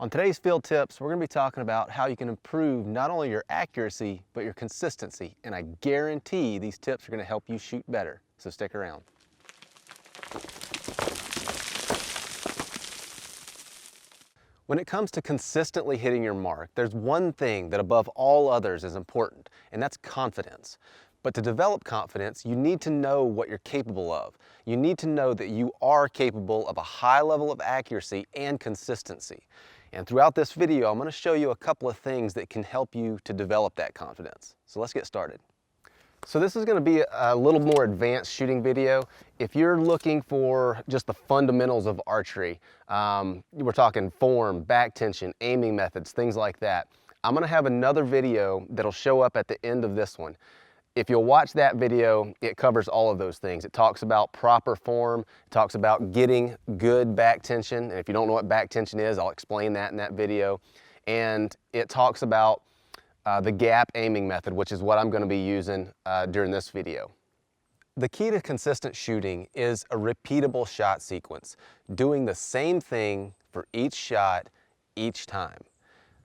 On today's field tips, we're going to be talking about how you can improve not only your accuracy, but your consistency. And I guarantee these tips are going to help you shoot better. So stick around. When it comes to consistently hitting your mark, there's one thing that above all others is important, and that's confidence. But to develop confidence, you need to know what you're capable of. You need to know that you are capable of a high level of accuracy and consistency. And throughout this video, I'm going to show you a couple of things that can help you to develop that confidence. So let's get started. So this is going to be a little more advanced shooting video. If you're looking for just the fundamentals of archery, we're talking form, back tension, aiming methods, things like that. I'm going to have another video that'll show up at the end of this one. If you'll watch that video, it covers all of those things. It talks about proper form, it talks about getting good back tension. And if you don't know what back tension is, I'll explain that in that video. And it talks about the gap aiming method, which is what I'm going to be using during this video. The key to consistent shooting is a repeatable shot sequence, doing the same thing for each shot, each time.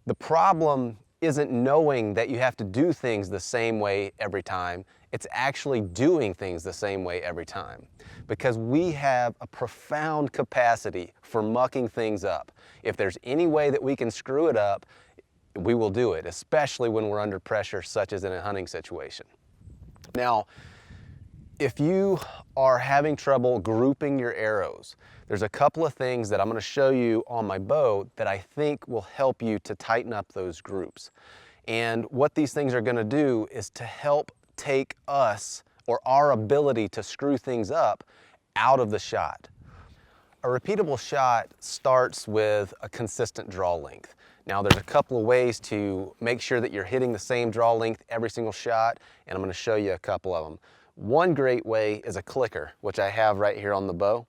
The problem isn't knowing that you have to do things the same way every time. It's actually doing things the same way every time. Because we have a profound capacity for mucking things up. If there's any way that we can screw it up, we will do it, especially when we're under pressure, such as in a hunting situation. Now, if you are having trouble grouping your arrows, there's a couple of things that I'm going to show you on my bow that I think will help you to tighten up those groups. And what these things are going to do is to help take us, or our ability to screw things up, out of the shot. A repeatable shot starts with a consistent draw length. Now there's a couple of ways to make sure that you're hitting the same draw length every single shot, and I'm going to show you a couple of them. One great way is a clicker, which I have right here on the bow.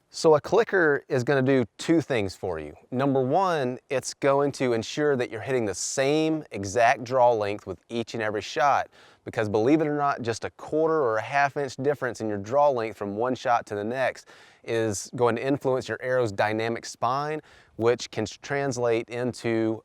So a clicker is going to do two things for you. Number one, it's going to ensure that you're hitting the same exact draw length with each and every shot, because believe it or not, just a quarter or a half-inch difference in your draw length from one shot to the next is going to influence your arrow's dynamic spine, which can translate into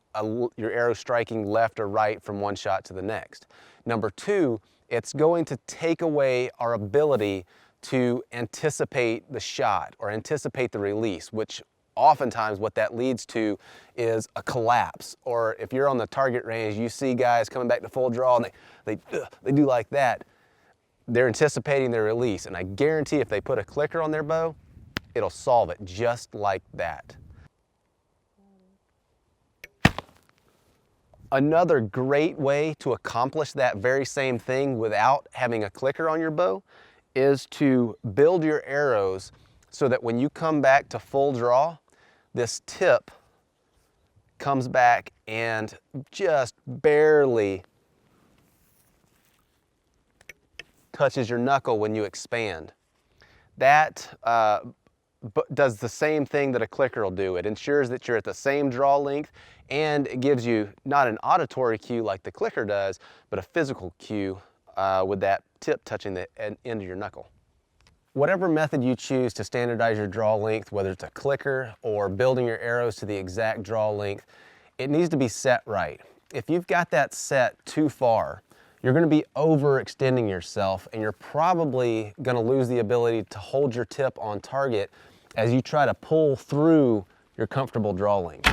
your arrow striking left or right from one shot to the next. Number two, it's going to take away our ability to anticipate the shot or anticipate the release, which oftentimes what that leads to is a collapse. Or if you're on the target range, you see guys coming back to full draw and they do like that. They're anticipating their release, and I guarantee if they put a clicker on their bow, it'll solve it just like that. Another great way to accomplish that very same thing without having a clicker on your bow is to build your arrows so that when you come back to full draw, this tip comes back and just barely touches your knuckle when you expand. That does the same thing that a clicker will do. It ensures that you're at the same draw length, and it gives you not an auditory cue like the clicker does, but a physical cue with that tip touching the end of your knuckle. Whatever method you choose to standardize your draw length, whether it's a clicker or building your arrows to the exact draw length, it needs to be set right. If you've got that set too far, you're going to be overextending yourself, and you're probably going to lose the ability to hold your tip on target as you try to pull through your comfortable draw length.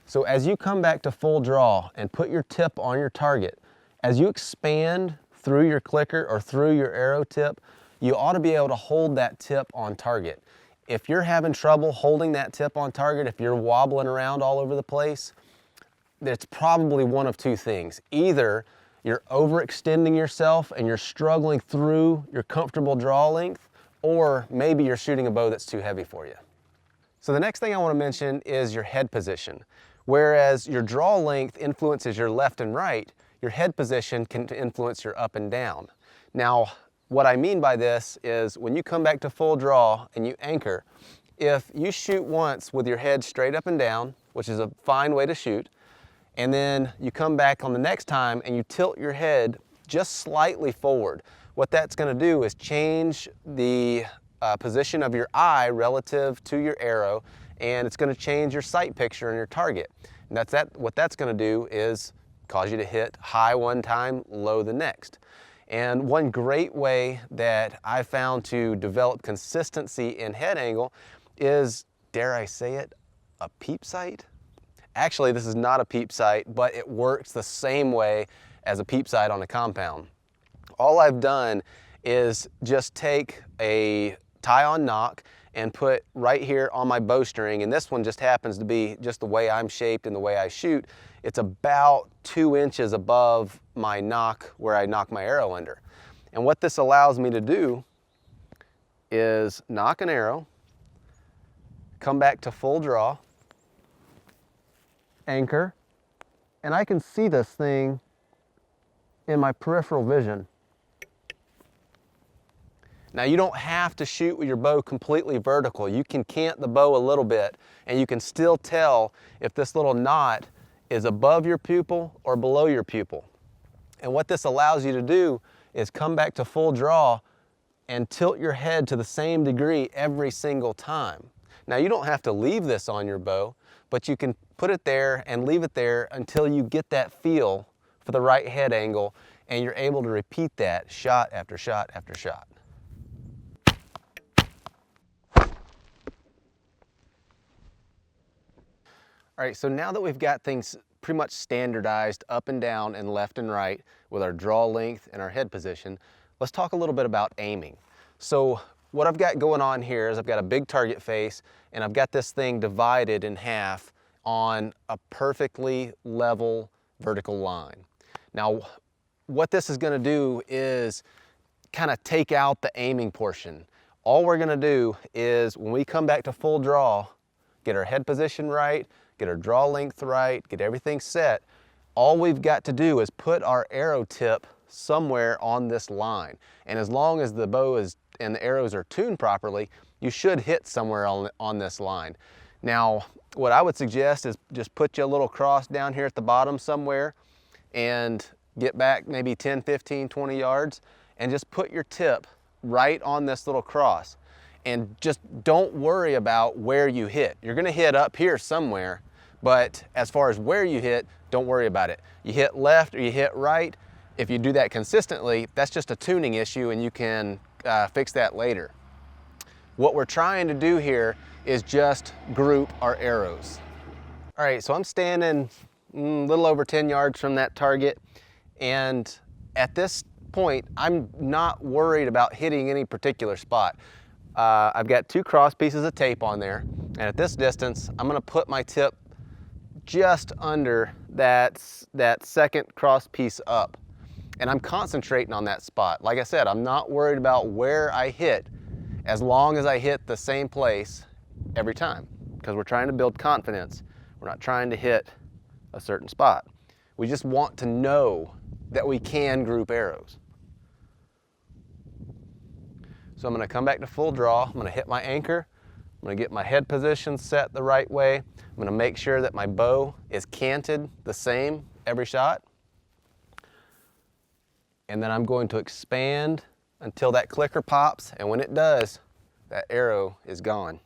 So as you come back to full draw and put your tip on your target, as you expand through your clicker or through your arrow tip, you ought to be able to hold that tip on target. If you're having trouble holding that tip on target, if you're wobbling around all over the place, it's probably one of two things. Either you're overextending yourself and you're struggling through your comfortable draw length, or maybe you're shooting a bow that's too heavy for you. So the next thing I want to mention is your head position. Whereas your draw length influences your left and right, your head position can influence your up and down. Now, what I mean by this is when you come back to full draw and you anchor, if you shoot once with your head straight up and down, which is a fine way to shoot, and then you come back on the next time and you tilt your head just slightly forward, what that's going to do is change the position of your eye relative to your arrow, and it's going to change your sight picture and your target. And what that's going to do is cause you to hit high one time, low the next. And one great way that I found to develop consistency in head angle is, dare I say it, a peep sight? Actually, this is not a peep sight, but it works the same way as a peep sight on a compound. All I've done is just take a tie-on knock and put right here on my bowstring, and this one just happens to be just the way I'm shaped and the way I shoot. It's about 2 inches above my knock where I knock my arrow under. And what this allows me to do is knock an arrow, come back to full draw, anchor, and I can see this thing in my peripheral vision. Now, you don't have to shoot with your bow completely vertical. You can cant the bow a little bit and you can still tell if this little knot is above your pupil or below your pupil. And what this allows you to do is come back to full draw and tilt your head to the same degree every single time. Now, you don't have to leave this on your bow, but you can put it there and leave it there until you get that feel for the right head angle, and you're able to repeat that shot after shot after shot. All right, so now that we've got things pretty much standardized up and down and left and right with our draw length and our head position, let's talk a little bit about aiming. So what I've got going on here is I've got a big target face and I've got this thing divided in half on a perfectly level vertical line. Now, what this is going to do is kind of take out the aiming portion. All we're going to do is when we come back to full draw, get our head position right, get our draw length right, get everything set. All we've got to do is put our arrow tip somewhere on this line. And as long as the bow is and the arrows are tuned properly, you should hit somewhere on this line. Now, what I would suggest is just put you a little cross down here at the bottom somewhere and get back maybe 10, 15, 20 yards and just put your tip right on this little cross. And just don't worry about where you hit. You're gonna hit up here somewhere, but as far as where you hit, don't worry about it. You hit left or you hit right, if you do that consistently, that's just a tuning issue and you can fix that later. What we're trying to do here is just group our arrows. All right, so I'm standing a little over 10 yards from that target, and at this point, I'm not worried about hitting any particular spot. I've got 2 cross pieces of tape on there, and at this distance, I'm gonna put my tip just under that second cross piece up. And I'm concentrating on that spot. Like I said, I'm not worried about where I hit as long as I hit the same place every time, because we're trying to build confidence. We're not trying to hit a certain spot. We just want to know that we can group arrows. So I'm going to come back to full draw. I'm going to hit my anchor. I'm going to get my head position set the right way. I'm going to make sure that my bow is canted the same every shot. And then I'm going to expand until that clicker pops, and when it does, that arrow is gone.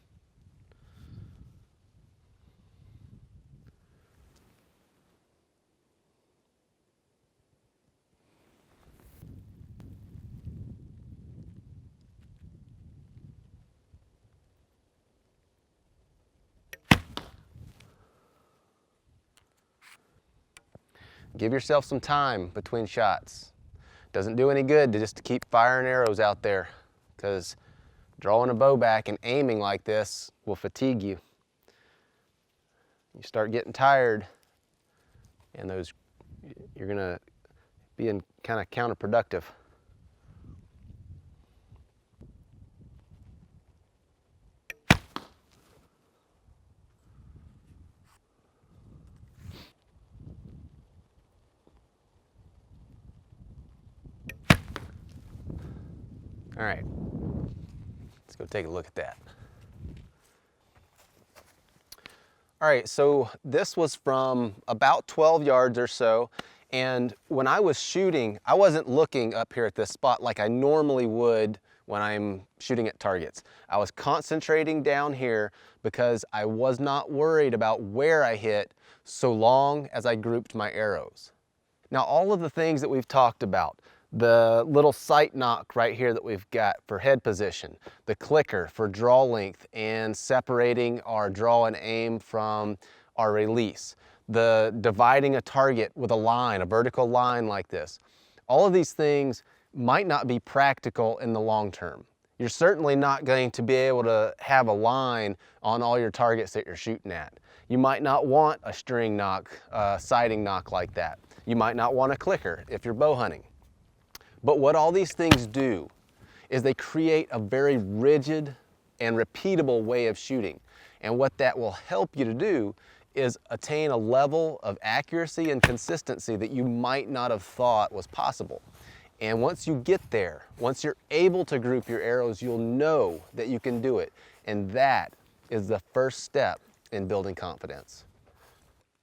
Give yourself some time between shots. Doesn't do any good to just keep firing arrows out there, because drawing a bow back and aiming like this will fatigue you. You start getting tired, and you're gonna be kind of counterproductive. All right, let's go take a look at that. All right, so this was from about 12 yards or so, And when I was shooting, I wasn't looking up here at this spot like I normally would when I'm shooting at targets. I was concentrating down here because I was not worried about where I hit so long as I grouped my arrows. Now, all of the things that we've talked about, the little sight knock right here that we've got for head position, the clicker for draw length and separating our draw and aim from our release, the dividing a target with a line, a vertical line like this. All of these things might not be practical in the long term. You're certainly not going to be able to have a line on all your targets that you're shooting at. You might not want a string knock, sighting knock like that. You might not want a clicker if you're bow hunting. But what all these things do is they create a very rigid and repeatable way of shooting. And what that will help you to do is attain a level of accuracy and consistency that you might not have thought was possible. And once you get there, once you're able to group your arrows, you'll know that you can do it. And that is the first step in building confidence.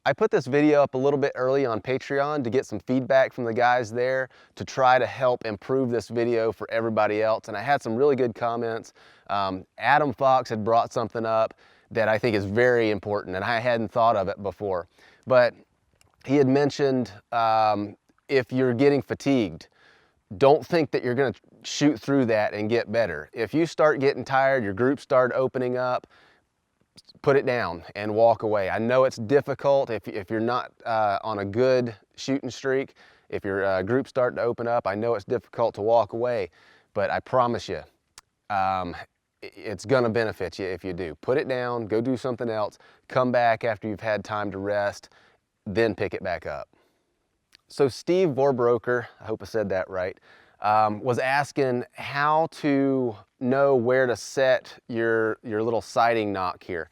I put this video up a little bit early on Patreon to get some feedback from the guys there to try to help improve this video for everybody else. And I had some really good comments. Adam Fox had brought something up that I think is very important, and I hadn't thought of it before. But he had mentioned if you're getting fatigued, don't think that you're gonna shoot through that and get better. If you start getting tired, your groups start opening up, put it down and walk away. I know it's difficult if you're not on a good shooting streak. If your group's starting to open up, I know it's difficult to walk away, but I promise you, it's gonna benefit you if you do. Put it down, go do something else, come back after you've had time to rest, then pick it back up. So Steve Vorbroker, I hope I said that right, was asking how to know where to set your little sighting knock here.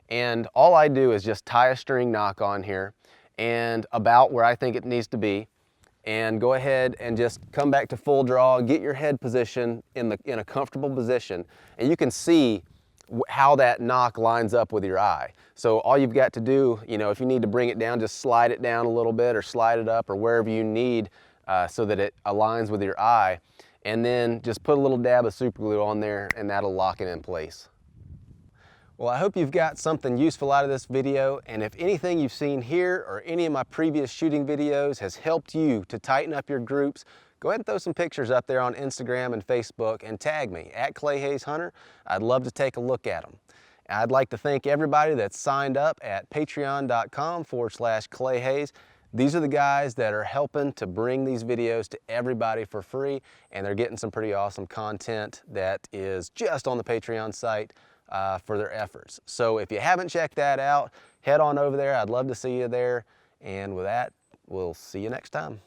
And all I do is just tie a string knock on here and about where I think it needs to be, and go ahead and just come back to full draw, get your head position in a comfortable position, and you can see how that knock lines up with your eye. So all you've got to do, if you need to bring it down, just slide it down a little bit or slide it up or wherever you need so that it aligns with your eye. And then just put a little dab of super glue on there and that'll lock it in place. Well, I hope you've got something useful out of this video, and if anything you've seen here or any of my previous shooting videos has helped you to tighten up your groups, go ahead and throw some pictures up there on Instagram and Facebook and tag me at Clay Hayes Hunter. I'd love to take a look at them. I'd like to thank everybody that's signed up at patreon.com/Clay Hayes. These are the guys that are helping to bring these videos to everybody for free, and they're getting some pretty awesome content that is just on the Patreon site for their efforts. So if you haven't checked that out, head on over there. I'd love to see you there. And with that, we'll see you next time.